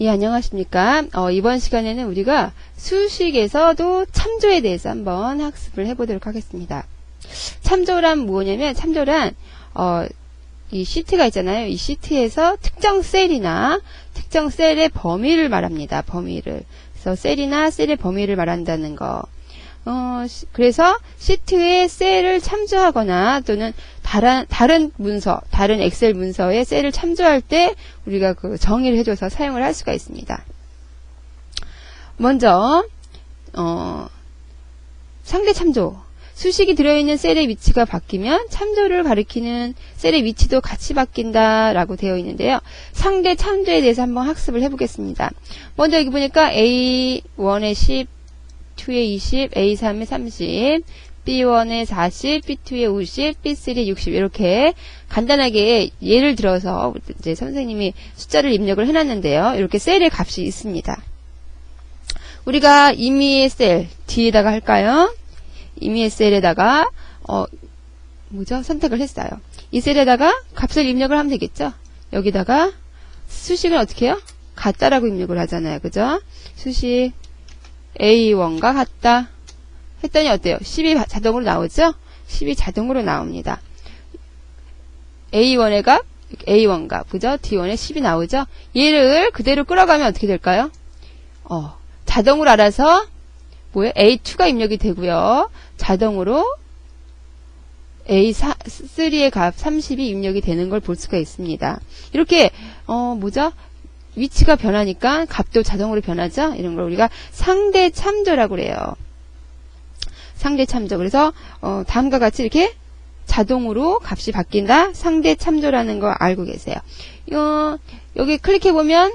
예, 안녕하십니까. 이번 시간에는 우리가 수식에서도 참조에 대해서 한번 학습을 해보도록 하겠습니다. 참조란 뭐냐면, 참조란, 이 시트가 있잖아요. 이 시트에서 특정 셀이나 특정 셀의 범위를 말합니다. 범위를. 그래서 셀이나 셀의 범위를 말한다는 거. 그래서 시트의 셀을 참조하거나 또는 다른 문서, 다른 엑셀 문서에 셀을 참조할 때 우리가 그 정의를 해줘서 사용을 할 수가 있습니다. 먼저, 상대 참조. 수식이 들어있는 셀의 위치가 바뀌면 참조를 가리키는 셀의 위치도 같이 바뀐다라고 되어 있는데요. 상대 참조에 대해서 한번 학습을 해보겠습니다. 먼저 여기 보니까 A1에 10, 2에 20, A3에 30, B1에 40, B2에 50, B3에 60 이렇게 간단하게 예를 들어서 이제 선생님이 숫자를 입력을 해놨는데요. 이렇게 셀의 값이 있습니다. 우리가 임의의 셀 뒤에다가 할까요? 임의의 셀에다가 선택을 했어요. 이 셀에다가 값을 입력을 하면 되겠죠? 여기다가 수식은 어떻게 해요? 같다라고 입력을 하잖아요. 그죠? 수식 A1과 같다 했더니 어때요? 10이 자동으로 나오죠? 10이 자동으로 나옵니다. A1의 값, A1 값, 그죠? D1에 10이 나오죠? 얘를 그대로 끌어가면 어떻게 될까요? 자동으로 알아서 뭐예요? A2가 입력이 되고요. 자동으로 A3의 값 30이 입력이 되는 걸 볼 수가 있습니다. 이렇게 위치가 변하니까 값도 자동으로 변하죠? 이런 걸 우리가 상대 참조라고 그래요. 상대 참조. 그래서 다음과 같이 이렇게 자동으로 값이 바뀐다. 상대 참조라는 거 알고 계세요. 여기 클릭해보면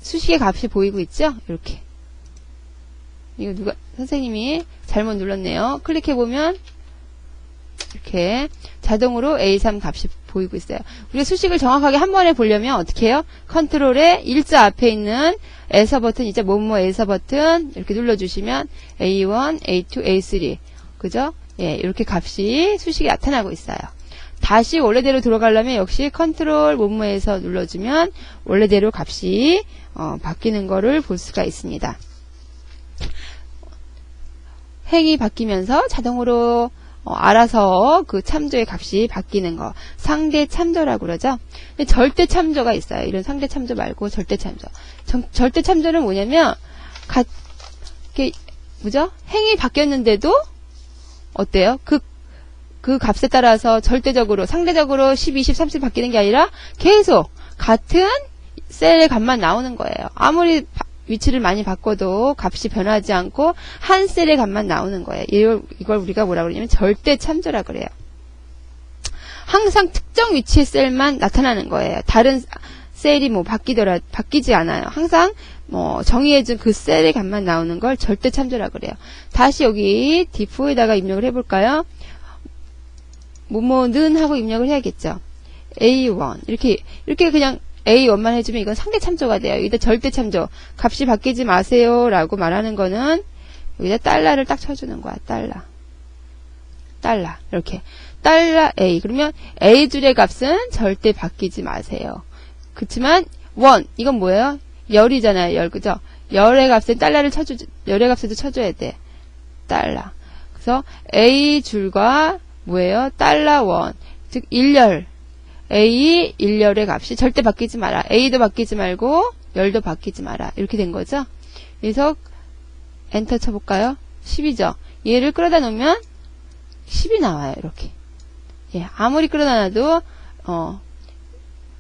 수식의 값이 보이고 있죠? 이렇게. 이거 선생님이 잘못 눌렀네요. 클릭해보면 이렇게 자동으로 A3 값이 보이고 있어요. 우리가 수식을 정확하게 한 번에 보려면 어떻게 해요? 컨트롤에 일자 앞에 있는 에서 버튼, 이제 뭐뭐 에서 버튼 이렇게 눌러주시면 A1, A2, A3 그죠? 예, 이렇게 값이 수식이 나타나고 있어요. 다시 원래대로 들어가려면 역시 컨트롤 뭐뭐에서 눌러주면 원래대로 값이 바뀌는 거를 볼 수가 있습니다. 행이 바뀌면서 자동으로 알아서 그 참조의 값이 바뀌는 거. 상대 참조라고 그러죠. 근데 절대 참조가 있어요. 이런 상대 참조 말고 절대 참조. 절대 참조는 뭐냐면, 행이 바뀌었는데도, 어때요? 그 값에 따라서 절대적으로, 상대적으로 10, 20, 30 바뀌는 게 아니라 계속 같은 셀의 값만 나오는 거예요. 아무리 위치를 많이 바꿔도 값이 변하지 않고 한 셀의 값만 나오는 거예요. 이걸 우리가 뭐라고 그러냐면 절대 참조라고 그래요. 항상 특정 위치의 셀만 나타나는 거예요. 다른 셀이 바뀌지 않아요. 항상 정의해준 그 셀의 값만 나오는 걸 절대 참조라고 그래요. 다시 여기 D4에다가 입력을 해볼까요? 뭐뭐는 하고 입력을 해야겠죠. A1 이렇게 그냥 A1만 해주면 이건 상대 참조가 돼요. 여기다 절대 참조. 값이 바뀌지 마세요. 라고 말하는 거는 여기다 달러를 딱 쳐주는 거야. 달러. 이렇게. 달러 A. 그러면 A 줄의 값은 절대 바뀌지 마세요. 그치만, 이건 뭐예요? 열이잖아요. 그죠? 열의 값은 열의 값에도 쳐줘야 돼. 달러. 그래서 A 줄과 뭐예요? 달러 1. 즉, 1열. A 1열의 값이 절대 바뀌지 마라. A도 바뀌지 말고 열도 바뀌지 마라. 이렇게 된 거죠. 그래서 엔터 쳐볼까요? 10이죠. 얘를 끌어다 놓으면 10이 나와요. 이렇게. 예, 아무리 끌어다 놔도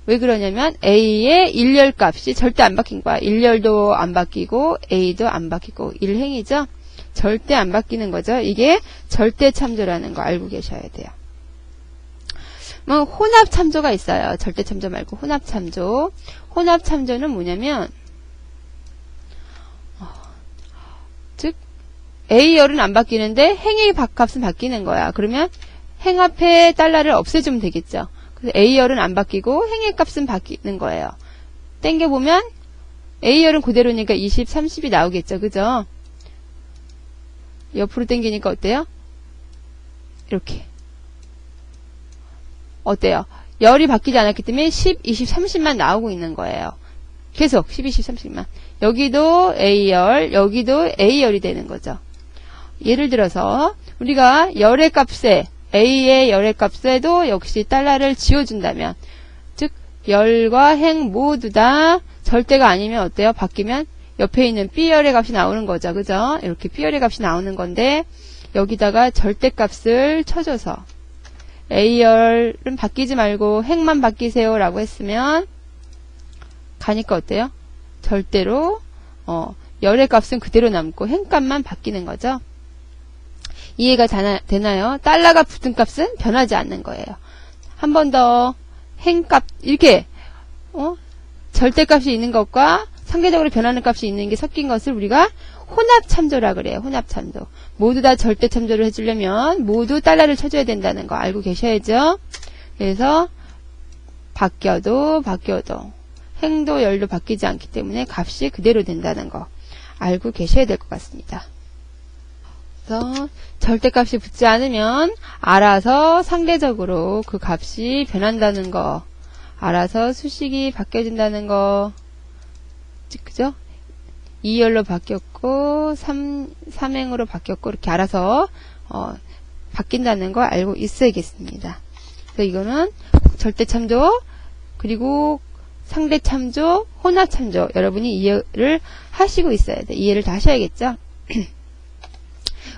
왜 그러냐면 A의 1열 값이 절대 안 바뀐 거야. 1열도 안 바뀌고 A도 안 바뀌고 1행이죠. 절대 안 바뀌는 거죠. 이게 절대 참조라는 거 알고 계셔야 돼요. 혼합 참조가 있어요. 절대 참조 말고 혼합 참조. 혼합 참조는 뭐냐면, 즉, A열은 안 바뀌는데 행의 값은 바뀌는 거야. 그러면 행 앞에 달러를 없애주면 되겠죠. 그래서 A열은 안 바뀌고 행의 값은 바뀌는 거예요. 땡겨보면 A열은 그대로니까 20, 30이 나오겠죠. 그죠? 옆으로 땡기니까 어때요? 이렇게. 어때요? 열이 바뀌지 않았기 때문에 10, 20, 30만 나오고 있는 거예요. 계속 12, 13씩만. 여기도 A열, 여기도 A열이 되는 거죠. 예를 들어서 우리가 열의 값에 A의 열의 값에도 역시 달러를 지워준다면, 즉 열과 행 모두 다 절대가 아니면 어때요? 바뀌면 옆에 있는 B열의 값이 나오는 거죠. 그죠? 이렇게 B열의 값이 나오는 건데 여기다가 절대값을 쳐줘서 A열은 바뀌지 말고 행만 바뀌세요 라고 했으면 가니까 어때요? 절대로 열의 값은 그대로 남고 행값만 바뀌는 거죠. 이해가 되나요? 달러가 붙은 값은 변하지 않는 거예요. 한 번 더 행값 이렇게 절대값이 있는 것과 상대적으로 변하는 값이 있는 게 섞인 것을 우리가 혼합참조라 그래요. 혼합참조. 모두 다 절대참조를 해주려면 모두 달러를 쳐줘야 된다는 거 알고 계셔야죠. 그래서 바뀌어도 행도 열도 바뀌지 않기 때문에 값이 그대로 된다는 거 알고 계셔야 될 것 같습니다. 그래서 절대값이 붙지 않으면 알아서 상대적으로 그 값이 변한다는 거, 알아서 수식이 바뀌어진다는 거, 그죠? 2열로 바뀌었고 3행으로 바뀌었고 이렇게 알아서 바뀐다는 거 알고 있어야겠습니다. 그래서 이거는 절대참조 그리고 상대참조, 혼합참조 여러분이 이해를 하시고 있어야 돼. 이해를 다 하셔야겠죠?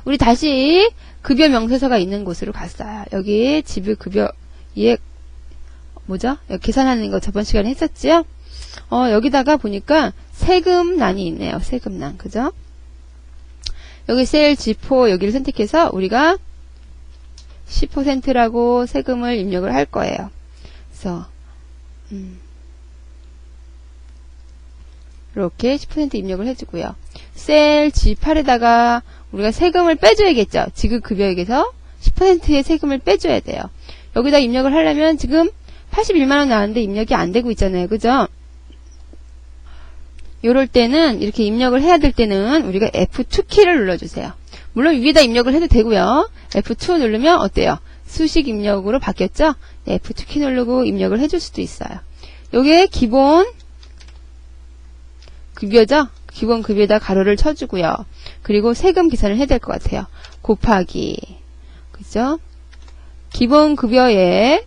우리 다시 급여 명세서가 있는 곳으로 갔어요. 여기 지불급여 이해 뭐죠? 여기 계산하는 거 저번 시간에 했었지요? 여기다가 보니까 세금란이 있네요. 세금란. 그죠? 여기 셀 G4 여기를 선택해서 우리가 10%라고 세금을 입력을 할 거예요. 그래서 이렇게 10% 입력을 해주고요. 셀 G8에다가 우리가 세금을 빼줘야겠죠. 지급급여액에서 10%의 세금을 빼줘야 돼요. 여기다 입력을 하려면 지금 81만원 나왔는데 입력이 안 되고 있잖아요. 그죠? 요럴 때는 이렇게 입력을 해야 될 때는 우리가 F2키를 눌러주세요. 물론 위에다 입력을 해도 되고요. F2 누르면 어때요? 수식 입력으로 바뀌었죠? 네, F2키 누르고 입력을 해줄 수도 있어요. 요게 기본 급여죠? 기본 급여에다 가로를 쳐주고요. 그리고 세금 계산을 해야 될 것 같아요. 곱하기 그죠? 기본 급여에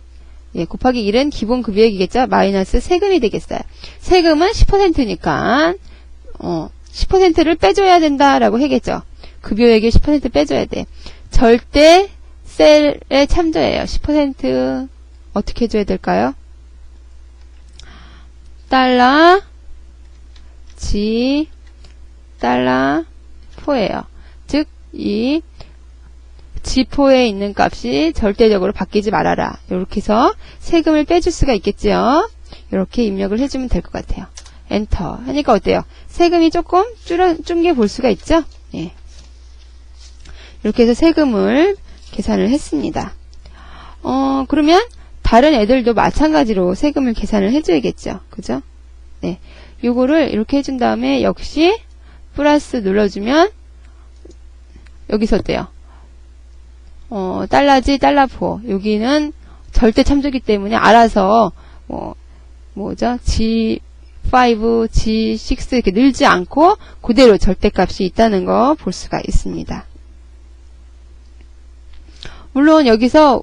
곱하기 1은 기본 급여액이겠죠? 마이너스 세금이 되겠어요. 세금은 10%니까 10%를 빼줘야 된다라고 하겠죠. 급여액의 10% 빼줘야 돼. 절대 셀의 참조예요. 10% 어떻게 해줘야 될까요? 달러 G 달러 4예요. 즉 이 G4에 있는 값이 절대적으로 바뀌지 말아라. 이렇게 해서 세금을 빼줄 수가 있겠죠. 이렇게 입력을 해주면 될 것 같아요. 엔터 하니까 어때요? 세금이 조금 줄게 볼 수가 있죠. 예. 이렇게 해서 세금을 계산을 했습니다. 그러면 다른 애들도 마찬가지로 세금을 계산을 해줘야겠죠. 그죠? 네. 요거를 이렇게 해준 다음에 역시 플러스 눌러주면 여기서 어때요? 달러지 달러4 여기는 절대 참조기 때문에 알아서 뭐죠? G5, G6 이렇게 늘지 않고 그대로 절대값이 있다는 거 볼 수가 있습니다. 물론 여기서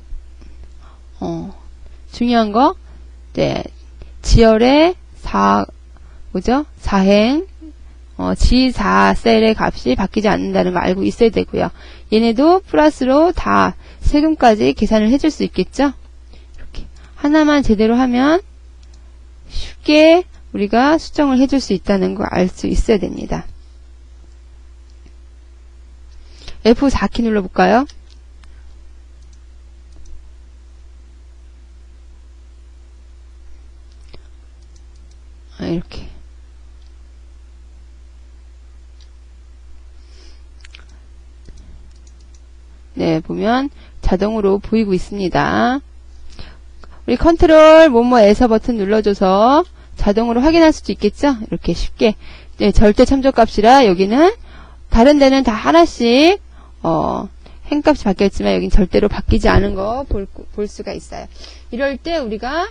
중요한 거 네, 지열의 4행 G4셀의 값이 바뀌지 않는다는 거 알고 있어야 되고요. 얘네도 플러스로 다 세금까지 계산을 해줄 수 있겠죠? 이렇게 하나만 제대로 하면 쉽게 우리가 수정을 해줄 수 있다는 거 알 수 있어야 됩니다. F4키 눌러볼까요? 이렇게 네, 보면 자동으로 보이고 있습니다. 우리 컨트롤 뭐뭐에서 버튼 눌러줘서 자동으로 확인할 수도 있겠죠? 이렇게 쉽게 네, 절대 참조값이라 여기는 다른 데는 다 하나씩 행값이 바뀌었지만 여긴 절대로 바뀌지 않은 거 볼 수가 있어요. 이럴 때 우리가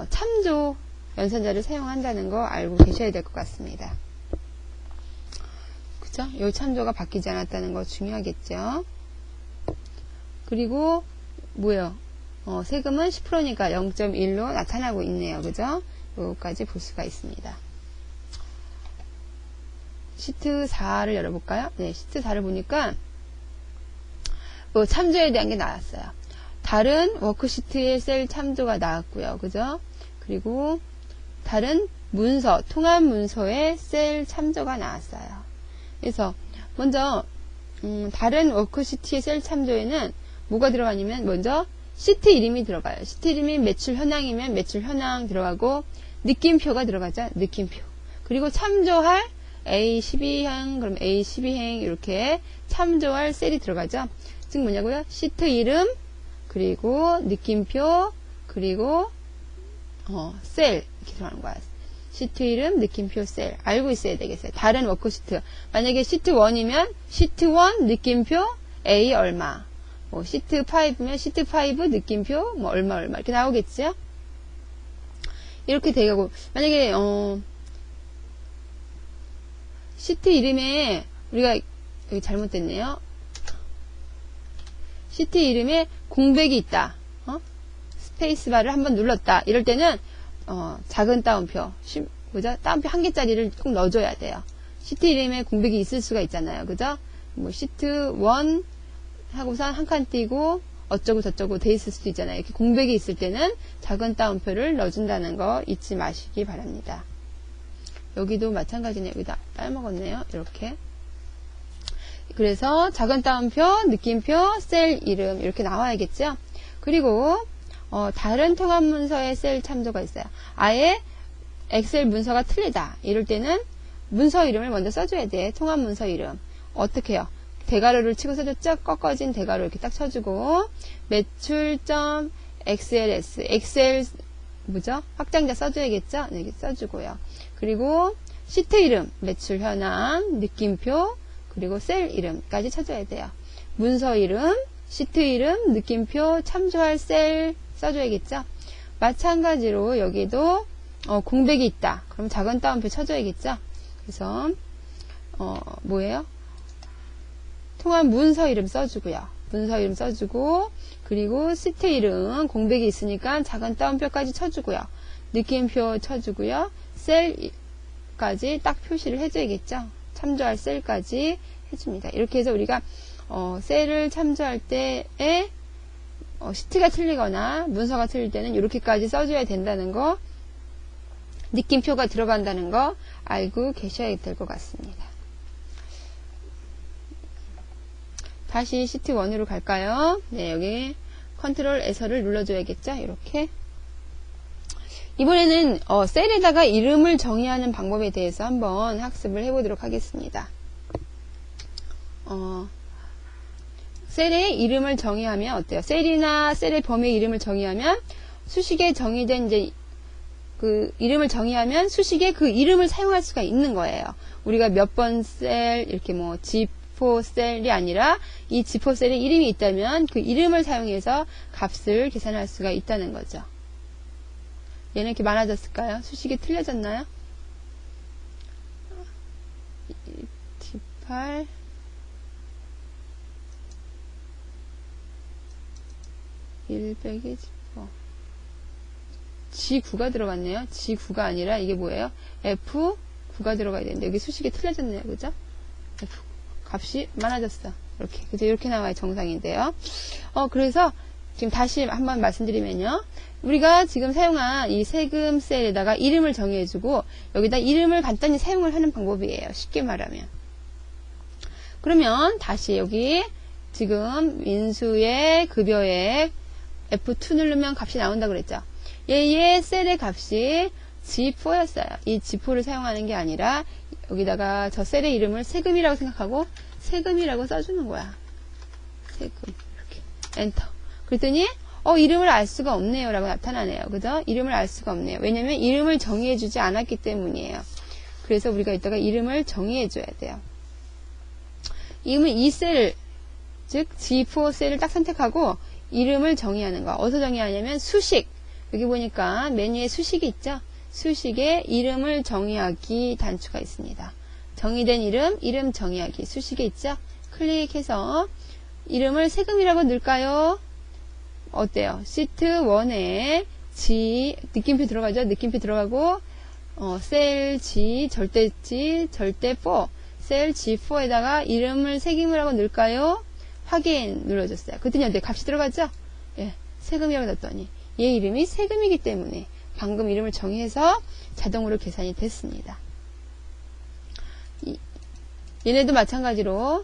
참조 연산자를 사용한다는 거 알고 계셔야 될 것 같습니다. 그죠? 요 참조가 바뀌지 않았다는 거 중요하겠죠? 그리고 뭐예요? 세금은 10%니까 0.1로 나타나고 있네요. 그죠? 요까지 볼 수가 있습니다. 시트 4를 열어볼까요? 네, 시트 4를 보니까 참조에 대한 게 나왔어요. 다른 워크시트의 셀 참조가 나왔고요. 그죠? 그리고 다른 문서, 통합 문서의 셀 참조가 나왔어요. 그래서 먼저 다른 워크시트의 셀 참조에는 뭐가 들어가냐면 먼저 시트 이름이 들어가요. 시트 이름이 매출 현황이면 매출 현황 들어가고 느낌표가 들어가죠. 느낌표. 그리고 참조할 A12행, 그럼 A12행 이렇게 참조할 셀이 들어가죠. 즉 뭐냐고요? 시트 이름, 그리고 느낌표, 그리고 셀 이렇게 들어가는 거야. 시트 이름, 느낌표, 셀 알고 있어야 되겠어요. 다른 워크시트 만약에 시트 1이면 시트 1 느낌표 A 얼마, 뭐 시트 5면 시트 5 느낌표 뭐 얼마 이렇게 나오겠죠. 이렇게 되고 만약에 시트 이름에 우리가 여기 잘못됐네요. 시트 이름에 공백이 있다. 스페이스바를 한번 눌렀다. 이럴 때는 작은 따옴표, 그죠? 따옴표 한 개짜리를 꼭 넣어줘야 돼요. 시트 이름에 공백이 있을 수가 있잖아요. 그죠? 뭐 시트 1 하고선 한 칸 띄고 어쩌고 저쩌고 돼 있을 수도 있잖아요. 이렇게 공백이 있을 때는 작은 따옴표를 넣어준다는 거 잊지 마시기 바랍니다. 여기도 마찬가지네요. 여기다 빼먹었네요. 이렇게. 그래서 작은 따옴표, 느낌표, 셀 이름 이렇게 나와야겠죠. 그리고 다른 통합 문서의 셀 참조가 있어요. 아예 엑셀 문서가 틀리다. 이럴 때는 문서 이름을 먼저 써줘야 돼. 통합 문서 이름. 어떻게 해요? 대괄호를 치고 써줬죠? 꺾어진 대괄호 이렇게 딱 쳐주고 매출점 XLS 엑셀 뭐죠? 확장자 써줘야겠죠? 네, 이렇게 써주고요. 그리고 시트 이름, 매출 현황, 느낌표, 그리고 셀 이름까지 쳐줘야 돼요. 문서 이름, 시트 이름, 느낌표, 참조할 셀 써줘야겠죠? 마찬가지로 여기도 공백이 있다. 그럼 작은 따옴표 쳐줘야겠죠? 그래서 뭐예요? 통합 문서 이름 써주고요. 문서 이름 써주고 그리고 시트 이름 공백이 있으니까 작은 따옴표까지 쳐주고요. 느낌표 쳐주고요. 셀까지 딱 표시를 해줘야겠죠. 참조할 셀까지 해줍니다. 이렇게 해서 우리가 셀을 참조할 때에 시트가 틀리거나 문서가 틀릴 때는 이렇게까지 써줘야 된다는 거, 느낌표가 들어간다는 거 알고 계셔야 될 것 같습니다. 다시 시트 1으로 갈까요? 네, 여기 컨트롤 S를 눌러줘야겠죠? 이렇게. 이번에는 셀에다가 이름을 정의하는 방법에 대해서 한번 학습을 해보도록 하겠습니다. 셀에 이름을 정의하면 어때요? 셀이나 셀의 범위 이름을 정의하면 수식에 정의된 이제 그 이름을 정의하면 수식에 그 이름을 사용할 수가 있는 거예요. 우리가 몇 번 셀 이렇게 뭐 G4 셀이 아니라 이 G4 셀에 이름이 있다면 그 이름을 사용해서 gat을 계산할 수가 있다는 거죠. 얘는 이렇게 많아졌을까요? 수식이 틀려졌나요? D8 1 빼기 G9가 들어갔네요. G9가 아니라 이게 뭐예요? F9가 들어가야 되는데 여기 수식이 틀려졌네요. 그죠? F 값이 많아졌어. 이렇게. 그죠? 이렇게 나와야 정상인데요. 그래서 지금 다시 한번 말씀드리면요. 우리가 지금 사용한 이 세금 셀에다가 이름을 정의해주고 여기다 이름을 간단히 사용을 하는 방법이에요. 쉽게 말하면. 그러면 다시 여기 지금 민수의 급여액 F2 누르면 값이 나온다고 그랬죠. 얘의 셀의 값이 G4였어요. 이 G4를 사용하는 게 아니라 여기다가 저 셀의 이름을 세금이라고 생각하고 세금이라고 써주는 거야. 세금. 이렇게. 엔터. 그랬더니 이름을 알 수가 없네요 라고 나타나네요. 그죠? 이름을 알 수가 없네요. 왜냐면 이름을 정의해주지 않았기 때문이에요. 그래서 우리가 이따가 이름을 정의해줘야 돼요. 이름은 이 셀, 즉 G4 셀을 딱 선택하고 이름을 정의하는 거. 어디서 정의하냐면 수식. 여기 보니까 메뉴에 수식이 있죠? 수식에 이름을 정의하기 단추가 있습니다. 정의된 이름 정의하기 수식에 있죠? 클릭해서 이름을 세금이라고 넣을까요? 어때요? 시트 1에 G, 느낌표 들어가죠? 느낌표 들어가고, 셀 G, 절대 4, 셀 G4에다가 이름을 세금이라고 넣을까요? 확인 눌러줬어요. 그랬더니 어때? 값이 들어가죠? 예, 세금이라고 넣었더니 얘 이름이 세금이기 때문에 방금 이름을 정의해서 자동으로 계산이 됐습니다. 얘네도 마찬가지로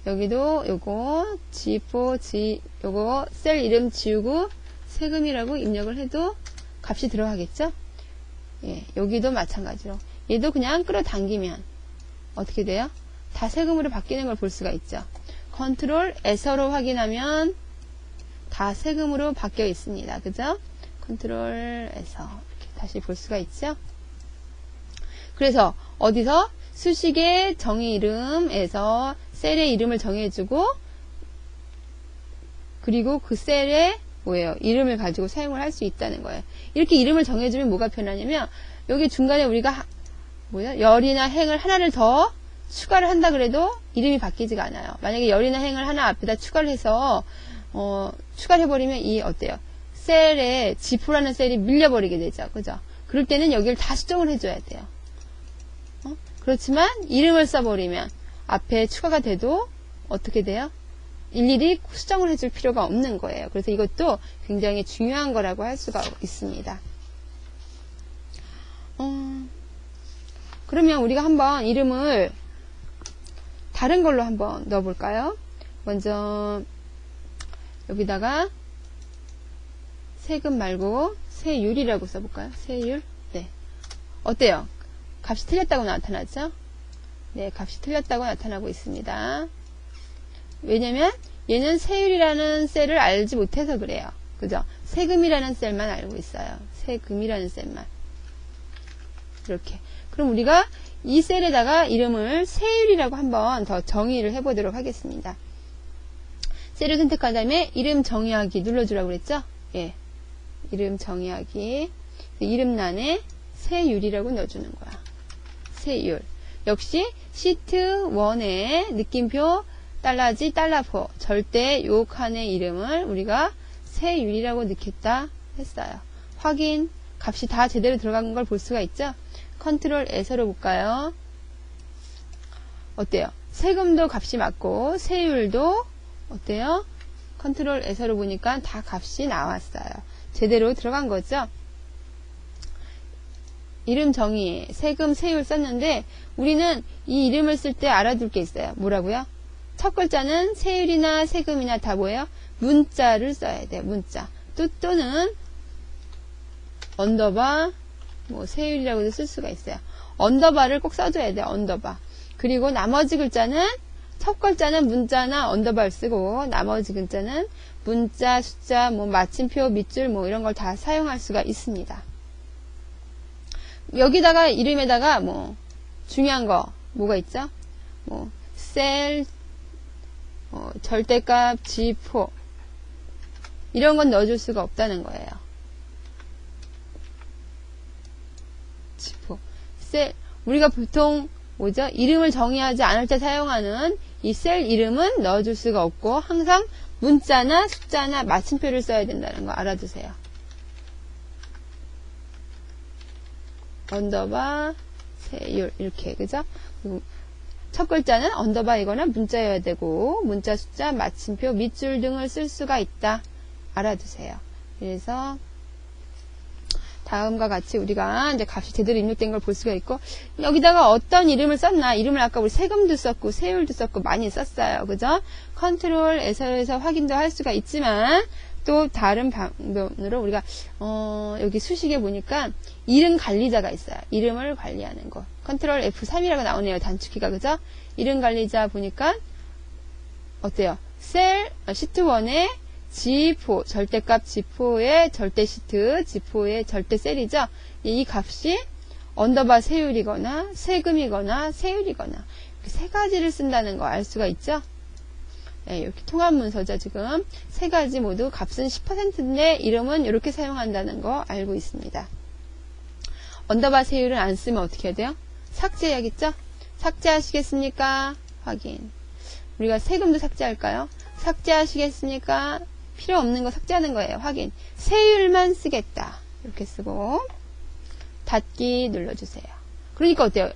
여기도 요거 G4, 요거 셀 이름 지우고 세금이라고 입력을 해도 값이 들어가겠죠? 예, 여기도 마찬가지로 얘도 그냥 끌어당기면 어떻게 돼요? 다 세금으로 바뀌는 걸 볼 수가 있죠. 컨트롤 S로 확인하면 다 세금으로 바뀌어 있습니다. 그죠? 컨트롤 S 이렇게 다시 볼 수가 있죠. 그래서 어디서 수식의 정의 이름에서 셀의 이름을 정해주고 그리고 그 셀의 뭐예요? 이름을 가지고 사용을 할 수 있다는 거예요. 이렇게 이름을 정해주면 뭐가 편하냐면 여기 중간에 우리가 열이나 행을 하나를 더 추가를 한다 그래도 이름이 바뀌지가 않아요. 만약에 열이나 행을 하나 앞에다 추가를 해서 추가를 해버리면 이 어때요? 셀에 G4라는 셀이 밀려버리게 되죠. 그죠? 그럴 때는 여기를 다 수정을 해줘야 돼요. 그렇지만 이름을 써버리면 앞에 추가가 돼도 어떻게 돼요? 일일이 수정을 해줄 필요가 없는 거예요. 그래서 이것도 굉장히 중요한 거라고 할 수가 있습니다. 그러면 우리가 한번 이름을 다른 걸로 한번 넣어볼까요? 먼저 여기다가 세금 말고 세율이라고 써볼까요? 세율? 네. 어때요? 값이 틀렸다고 나타났죠? 네, 값이 틀렸다고 나타나고 있습니다. 왜냐면 얘는 세율이라는 셀을 알지 못해서 그래요. 그죠? 세금이라는 셀만 알고 있어요. 세금이라는 셀만. 이렇게. 그럼 우리가 이 셀에다가 이름을 세율이라고 한번 더 정의를 해보도록 하겠습니다. 셀을 선택한 다음에 이름 정의하기 눌러주라고 그랬죠? 예. 이름 정의하기. 이름란에 세율이라고 넣어주는 거야. 세율. 역시 시트 1의 느낌표 달러지 달러포 절대 요 칸의 이름을 우리가 세율이라고 넣겠다 했어요. 확인. 값이 다 제대로 들어간 걸 볼 수가 있죠? 컨트롤 S로 볼까요? 어때요? 세금도 값이 맞고 세율도 어때요? 컨트롤 S로 보니까 다 값이 나왔어요. 제대로 들어간 거죠? 이름 정의, 세금, 세율 썼는데 우리는 이 이름을 쓸 때 알아둘 게 있어요. 뭐라고요? 첫 글자는 세율이나 세금이나 다 뭐예요? 문자를 써야 돼요. 문자. 또는 언더바 뭐 세율이라고도 쓸 수가 있어요. 언더바를 꼭 써줘야 돼요. 언더바. 그리고 나머지 글자는 첫 글자는 문자나 언더바를 쓰고 나머지 글자는 문자, 숫자, 뭐 마침표, 밑줄 뭐 이런 걸 다 사용할 수가 있습니다. 여기다가 이름에다가 뭐 중요한 거 뭐가 있죠? 뭐 셀, 절대값, G4 이런 건 넣어줄 수가 없다는 거예요. G4 셀 우리가 보통 뭐죠? 이름을 정의하지 않을 때 사용하는 이 셀 이름은 넣어줄 수가 없고 항상 문자나 숫자나 마침표를 써야 된다는 거 알아두세요. 언더바 세율 이렇게 그죠? 첫 글자는 언더바이거나 문자여야 되고 문자, 숫자, 마침표, 밑줄 등을 쓸 수가 있다. 알아두세요. 그래서 다음과 같이 우리가 이제 값이 제대로 입력된 걸 볼 수가 있고 여기다가 어떤 이름을 썼나 이름을 아까 우리 세금도 썼고 세율도 썼고 많이 썼어요. 그죠? 컨트롤 S에서 확인도 할 수가 있지만 또 다른 방법으로 우리가 여기 수식에 보니까 이름 관리자가 있어요. 이름을 관리하는 거. 컨트롤 F3이라고 나오네요. 단축키가 그죠? 이름 관리자 보니까 어때요? 셀 시트 1에 G4 절대값 G4의 절대 시트 G4의 절대 셀이죠. 이 값이 언더바 세율이거나 세금이거나 세율이거나 세 가지를 쓴다는 거 알 수가 있죠. 네, 이렇게 통합 문서죠. 지금 세 가지 모두 값은 10%인데 이름은 이렇게 사용한다는 거 알고 있습니다. 언더바 세율은 안 쓰면 어떻게 해야 돼요? 삭제해야겠죠? 삭제하시겠습니까? 확인. 우리가 세금도 삭제할까요? 삭제하시겠습니까? 필요 없는 거 삭제하는 거예요. 확인. 세율만 쓰겠다. 이렇게 쓰고 닫기 눌러주세요. 그러니까 어때요?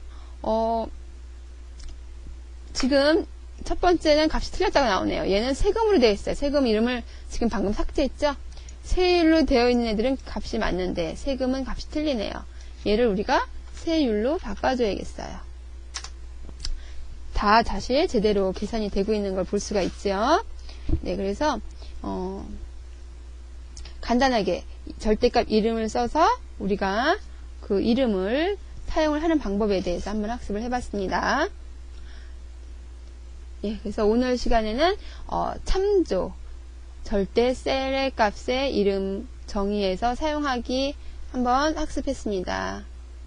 지금 첫 번째는 값이 틀렸다고 나오네요. 얘는 세금으로 되어 있어요. 세금 이름을 지금 방금 삭제했죠? 세율로 되어 있는 애들은 값이 맞는데 세금은 값이 틀리네요. 얘를 우리가 세율로 바꿔줘야겠어요. 다 다시 제대로 계산이 되고 있는 걸 볼 수가 있죠. 네, 그래서 간단하게 절대값 이름을 써서 우리가 그 이름을 사용을 하는 방법에 대해서 한번 학습을 해봤습니다. 예, 그래서 오늘 시간에는 참조 절대 셀의 값의 이름 정의해서 사용하기 한번 학습했습니다.